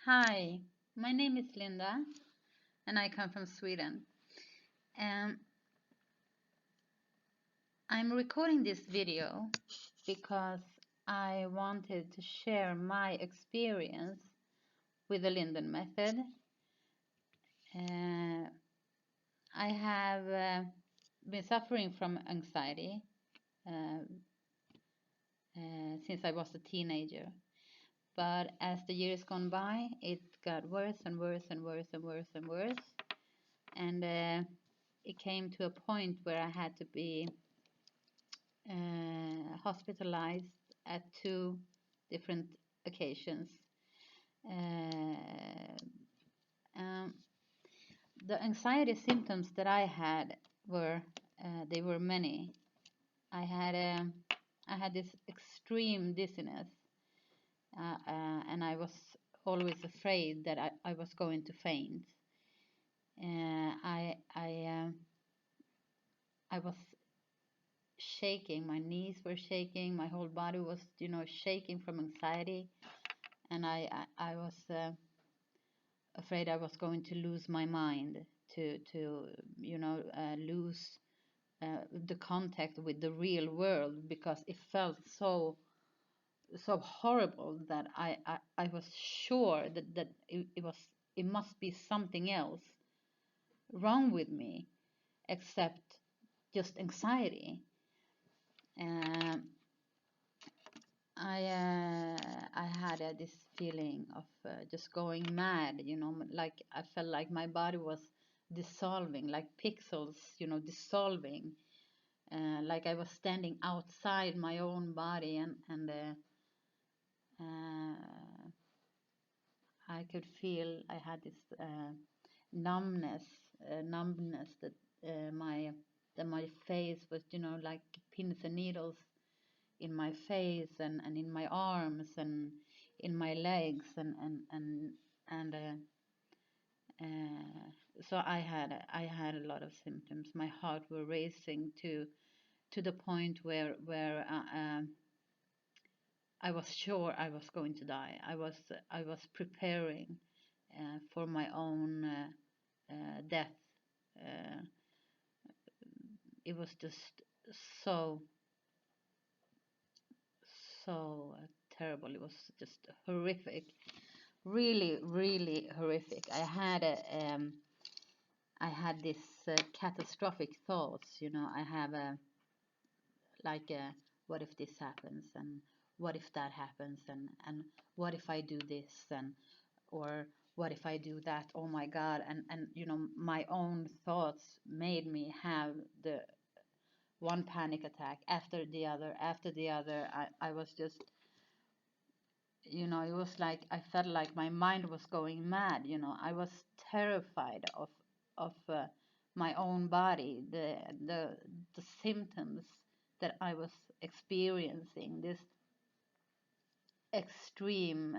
Hi, my name is Linda and I come from Sweden. Um, I'm recording this video because I wanted to share my experience with the Linden method. I have been suffering from anxiety uh, since I was a teenager. But as the years gone by, it got worse and worse and worse and worse and worse. And it came to a point where I had to be hospitalized at two different occasions. Uh, um, the anxiety symptoms that I had were they were many. I had I had this extreme dizziness, and I was always afraid that I was going to faint. I was shaking. My knees were shaking. My whole body was, shaking from anxiety, and I was afraid I was going to lose my mind, to lose the contact with the real world, because it felt so horrible that I was sure that it must be something else wrong with me except just anxiety. Um, I had this feeling of just going mad, like I felt like my body was dissolving, like pixels, dissolving, like I was standing outside my own body, uh, I could feel I had this numbness, numbness that my face was, like pins and needles in my face and in my arms and in my legs and so I had a lot of symptoms. My heart were racing to the point where I was sure I was going to die. I was preparing for my own death. Uh, it was just so terrible. It was just horrific, really, really horrific. I had this catastrophic thoughts. I have a like a, what if this happens, and what if that happens, and what if I do this, and or what if I do that? Oh my God! And my own thoughts made me have the one panic attack after the other after the other. I was just, it was like I felt like my mind was going mad. I was terrified of my own body, the symptoms that I was experiencing, this extreme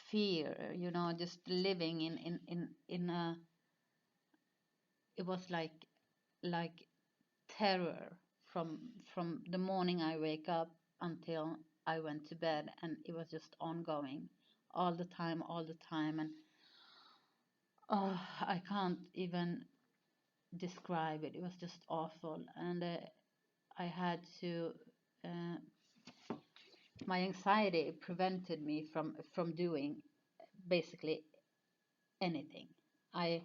fear, just living in a, it was like terror from the morning I wake up until I went to bed, and it was just ongoing all the time, and oh, I can't even describe it. It was just awful, and I had to. Uh, my anxiety prevented me from doing basically anything. I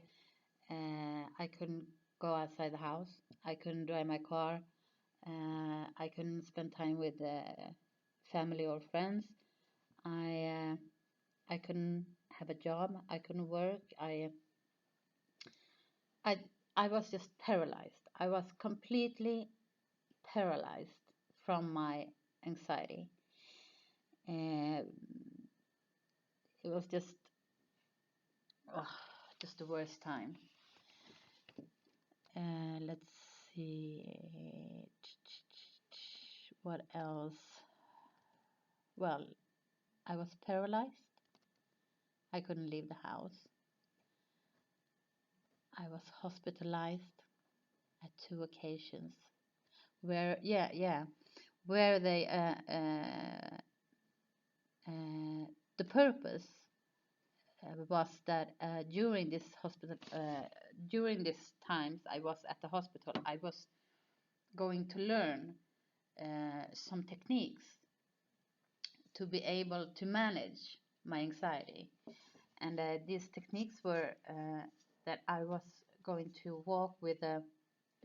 I couldn't go outside the house. I couldn't drive my car. I couldn't spend time with family or friends. I couldn't have a job. I couldn't work. I I was just paralyzed. I was completely paralyzed from my anxiety. Uh, it was oh, just the worst time. Let's see. What else? Well, I was paralyzed. I couldn't leave the house. I was hospitalized at two occasions where, yeah, where they, the purpose was that during this times I was at the hospital, I was going to learn some techniques to be able to manage my anxiety. And these techniques were that I was going to walk with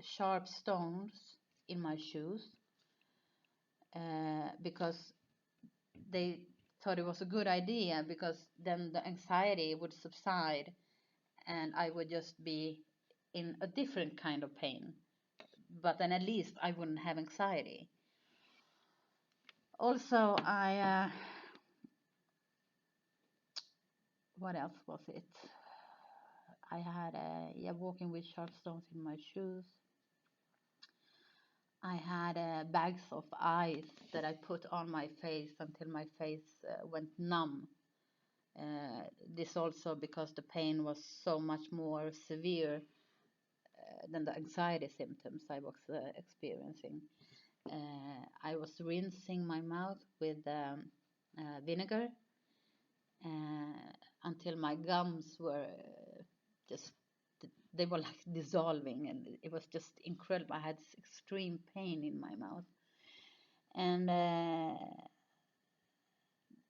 sharp stones in my shoes because they thought it was a good idea, because then the anxiety would subside and I would just be in a different kind of pain. But then at least I wouldn't have anxiety. Also, what else was it? I had walking with sharp stones in my shoes. I had bags of ice that I put on my face until my face went numb. This also because the pain was so much more severe than the anxiety symptoms I was experiencing. I was rinsing my mouth with vinegar until my gums were just, they were like dissolving, and it was just incredible. I had extreme pain in my mouth. And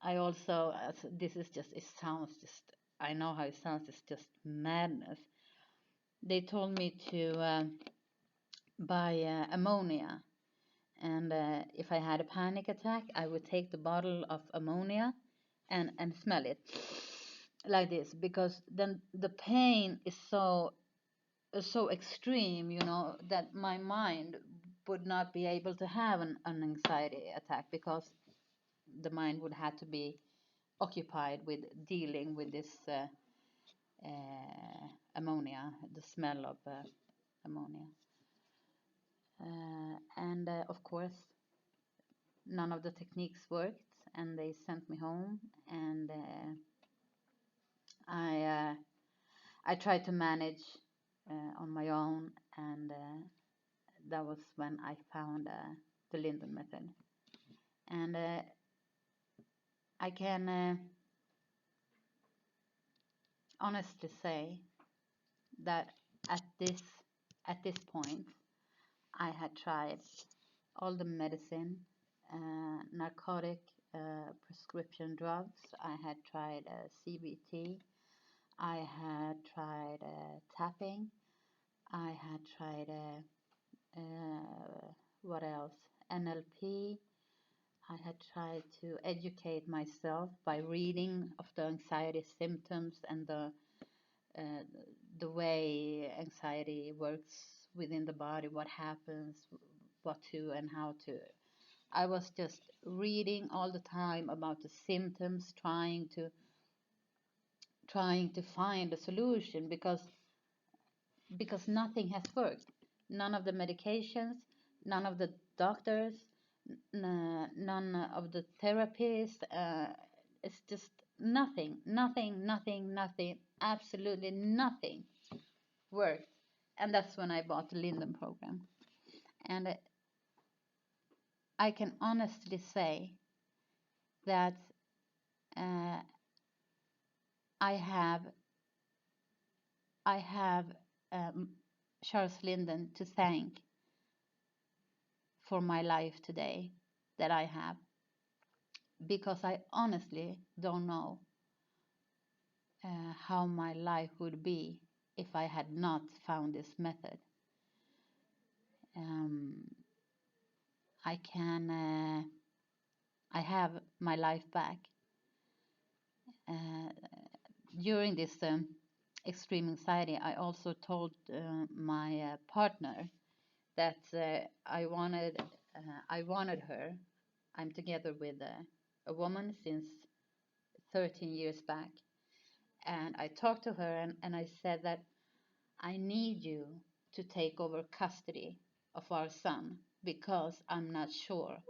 I also, this is just, it sounds just, I know how it sounds, it's just madness. They told me to buy ammonia. And if I had a panic attack, I would take the bottle of ammonia and smell it like this, because then the pain is so extreme, that my mind would not be able to have an anxiety attack, because the mind would have to be occupied with dealing with this ammonia, the smell of ammonia. And of course, none of the techniques worked, and they sent me home. And I tried to manage on my own, and that was when I found the Linden method. And I can honestly say that at this point, I had tried all the medicine, narcotic prescription drugs. I had tried CBT. I had tried tapping. I had tried what else? NLP. I had tried to educate myself by reading of the anxiety symptoms and uh, the way anxiety works within the body, what happens, what to and how to. I was just reading all the time about the symptoms, trying to find a solution, because nothing has worked. None of the medications, none of the doctors, none of the therapists. It's just nothing, absolutely nothing worked. And that's when I bought the Linden program. And I can honestly say that uh, I have um, Charles Linden to thank for my life today that I have, because I honestly don't know how my life would be if I had not found this method. Um, I have my life back. Uh, During this extreme anxiety, I also told my partner that I wanted her. I'm together with a woman since 13 years back, and I talked to her, and I said that I need you to take over custody of our son, because I'm not sure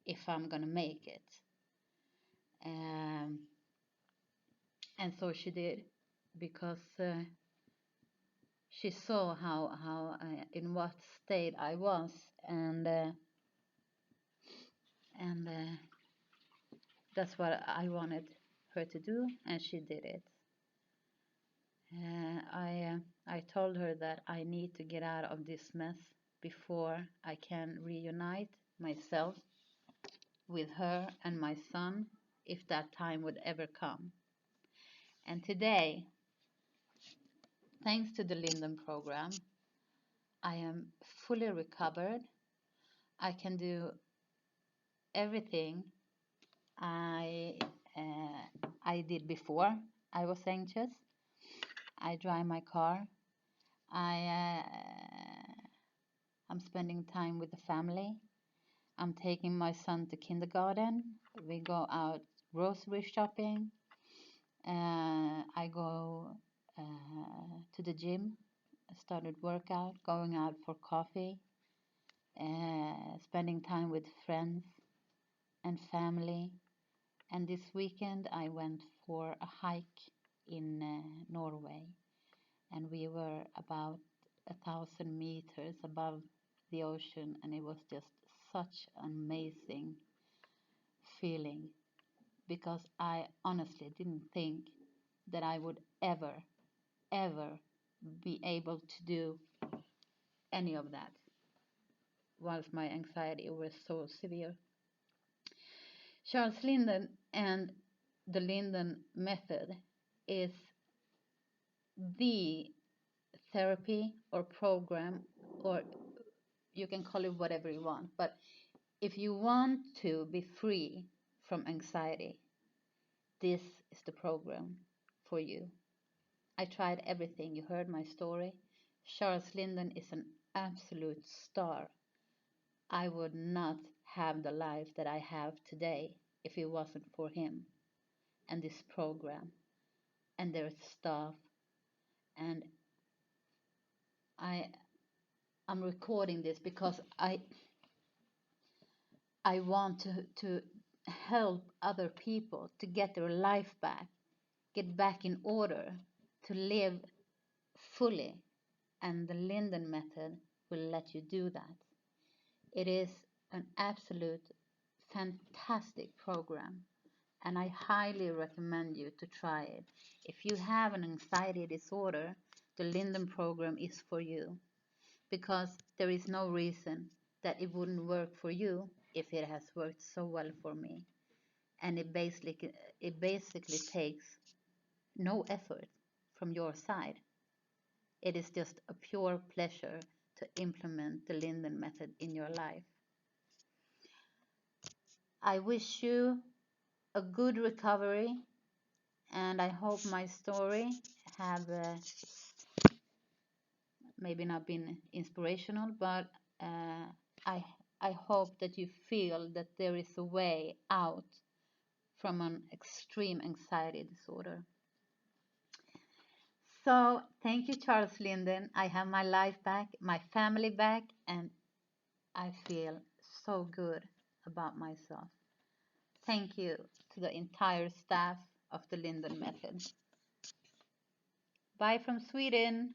if I'm gonna make it. Um, and so she did, because she saw how in what state I was, and that's what I wanted her to do, and she did it. I told her that I need to get out of this mess before I can reunite myself with her and my son, if that time would ever come. And today, thanks to the Linden program, I am fully recovered. I can do everything I I did before I was anxious. I drive my car. I'm spending time with the family. I'm taking my son to kindergarten. We go out grocery shopping. I go to the gym. I started workout, going out for coffee, spending time with friends and family. And this weekend I went for a hike in Norway, and we were about 1,000 meters above the ocean, and it was just such an amazing feeling because I honestly didn't think that I would ever be able to do any of that whilst my anxiety was so severe. Charles Linden and the Linden method is the therapy or program, or you can call it whatever you want, but if you want to be free from anxiety, this is the program for you. I tried everything. You heard my story. Charles Linden is an absolute star. I would not have the life that I have today if it wasn't for him and this program and their staff. And I I'm recording this because I want to help other people to get their life back, get back in order, to live fully. And the Linden method will let you do that. It is an absolute fantastic program, and I highly recommend you to try it. If you have an anxiety disorder, the Linden program is for you because there is no reason that it wouldn't work for you if it has worked so well for me. And it basically takes no effort from your side. It is just a pure pleasure to implement the Linden method in your life. I wish you a good recovery, and I hope my story have maybe not been inspirational, but uh, I I hope that you feel that there is a way out from an extreme anxiety disorder. So thank you, Charles Linden. I have my life back, my family back, and I feel so good about myself. Thank you to the entire staff of the Linden Method. Bye from Sweden.